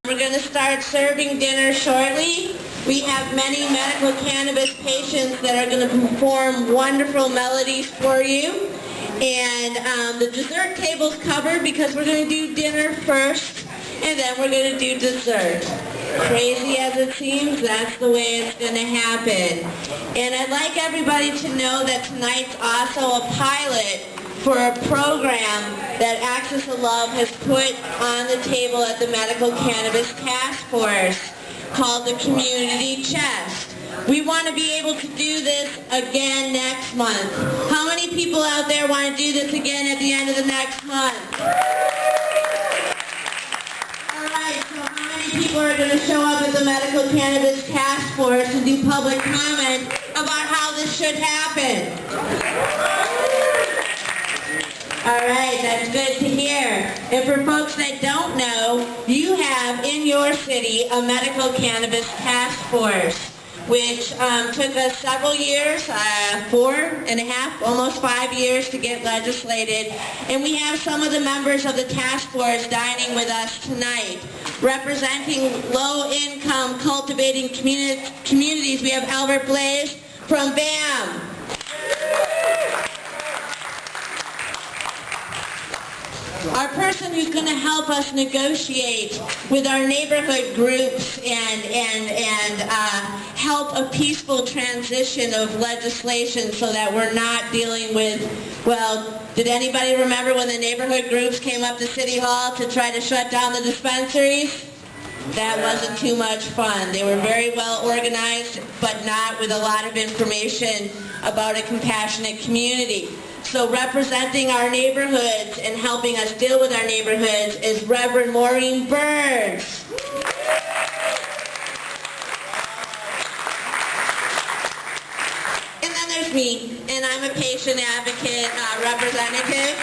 We're going to start serving dinner shortly. We have many medical cannabis patients that are going to perform wonderful melodies for you. And the dessert table's covered because we're going to do dinner first, and then we're going to do dessert. Crazy as it seems, that's the way it's going to happen. And I'd like everybody to know that tonight's also a pilot for a program that Access to Love has put on the table at the Medical Cannabis Task Force called the Community Chest. We want to be able to do this again next month. How many people out there want to do this again at the end of the next month? Alright, so how many people are going to show up at the Medical Cannabis Task Force and do public comment about how this should happen? Alright, that's good to hear. And for folks that don't know, you have in your city a Medical Cannabis Task Force, which took us several years, 4.5, almost 5 years to get legislated. And we have some of the members of the task force dining with us tonight. Representing low-income cultivating communities, we have Albert Blaze from BAM. Our person who's going to help us negotiate with our neighborhood groups and help a peaceful transition of legislation so that we're not dealing with, well, did anybody remember when the neighborhood groups came up to City Hall to try to shut down the dispensaries? That wasn't too much fun. They were very well organized, but not with a lot of information about a compassionate community. So representing our neighborhoods and helping us deal with our neighborhoods is Reverend Maureen Burns. And then there's me, and I'm a patient advocate representative.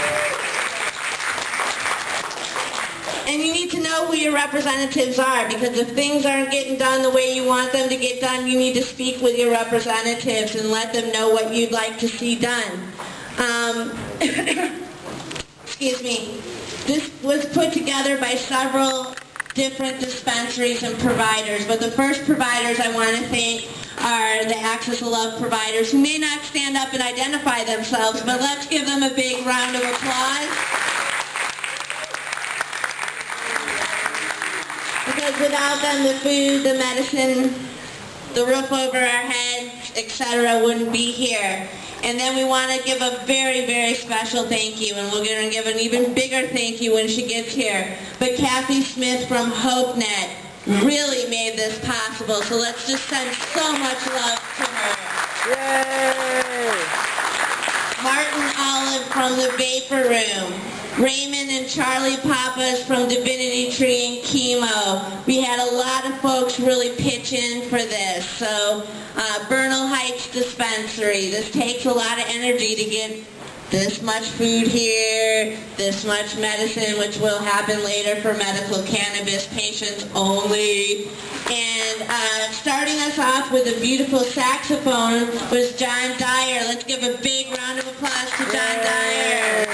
And you need to know who your representatives are, because if things aren't getting done the way you want them to get done, you need to speak with your representatives and let them know what you'd like to see done. Excuse me. This was put together by several different dispensaries and providers, but the first providers I want to thank are the Access to Love providers, who may not stand up and identify themselves, but let's give them a big round of applause. Because without them, the food, the medicine, the roof over our heads, etc. wouldn't be here. And then we want to give a very, very special thank you, and we're going to give an even bigger thank you when she gets here. But Kathy Smith from HopeNet really made this possible, so let's just send so much love to her. Yay! Martin Olive from the Vapor Room. Raymond and Charlie Pappas from Divinity Tree and Chemo. We had a lot of folks really pitch in for this. So Bernal Heights Dispensary. This takes a lot of energy to get this much food here, this much medicine, which will happen later for medical cannabis patients only. And starting us off with a beautiful saxophone was John Dyer. Let's give a big round of applause to John Dyer.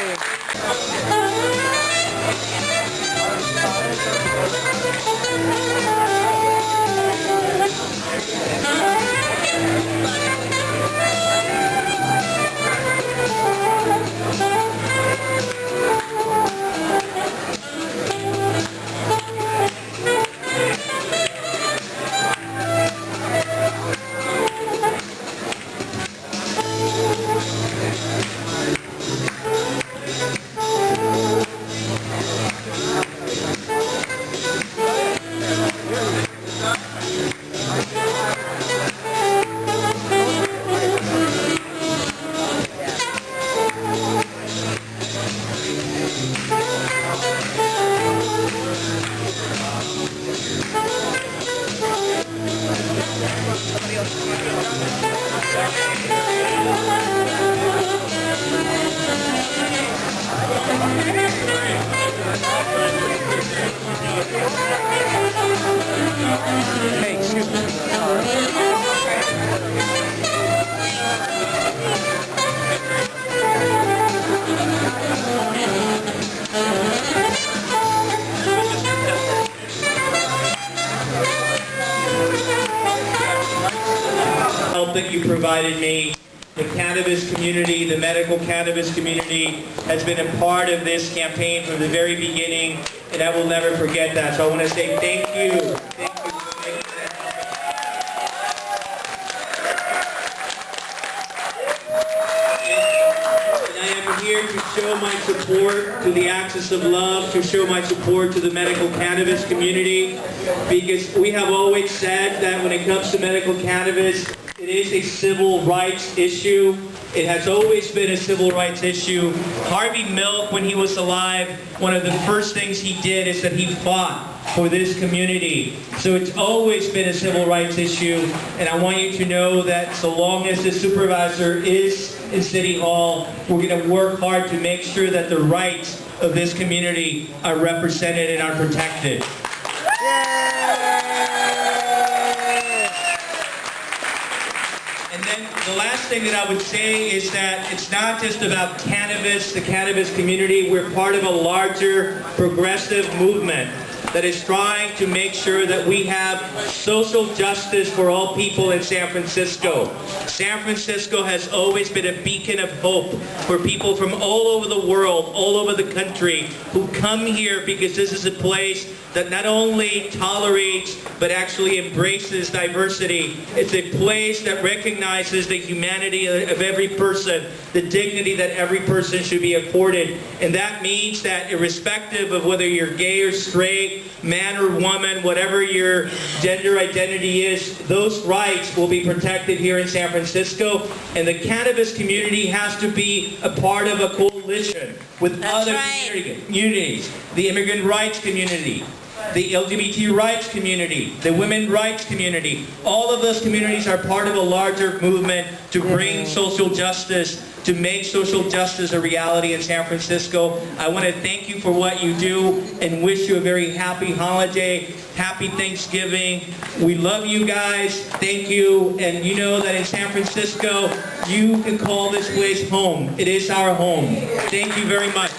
Hey, excuse me. help that you provided me. The cannabis community, the medical cannabis community has been a part of this campaign from the very beginning, and I will never forget that. So I want to say thank you. Thank you. Here to show my support to the Axis of Love, to show my support to the medical cannabis community, because we have always said that when it comes to medical cannabis, it is a civil rights issue. It has always been a civil rights issue. Harvey Milk, when he was alive, one of the first things he did is that he fought for this community. So it's always been a civil rights issue, and I want you to know that so long as the supervisor is in City Hall, we're going to work hard to make sure that the rights of this community are represented and are protected. And then the last thing that I would say is that it's not just about cannabis, the cannabis community. We're part of a larger progressive movement that is trying to make sure that we have social justice for all people in San Francisco. San Francisco has always been a beacon of hope for people from all over the world, all over the country, who come here because this is a place that not only tolerates but actually embraces diversity. It's a place that recognizes the humanity of every person, the dignity that every person should be afforded. And that means that irrespective of whether you're gay or straight, man or woman, whatever your gender identity is, those rights will be protected here in San Francisco. And the cannabis community has to be a part of a coalition with other communities, the immigrant rights community, the LGBT rights community, the women's rights community. All of those communities are part of a larger movement to bring social justice, to make social justice a reality in San Francisco. I want to thank you for what you do and wish you a very happy holiday, happy Thanksgiving. We love you guys. Thank you. And you know that in San Francisco, you can call this place home. It is our home. Thank you very much.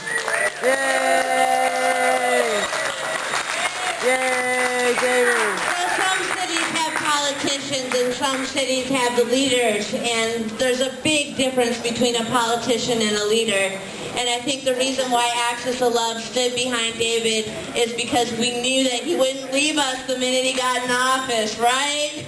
Yay, David! Some cities have politicians and some cities have the leaders, and there's a big difference between a politician and a leader. And I think the reason why Axis of Love stood behind David is because we knew that he wouldn't leave us the minute he got in office, right?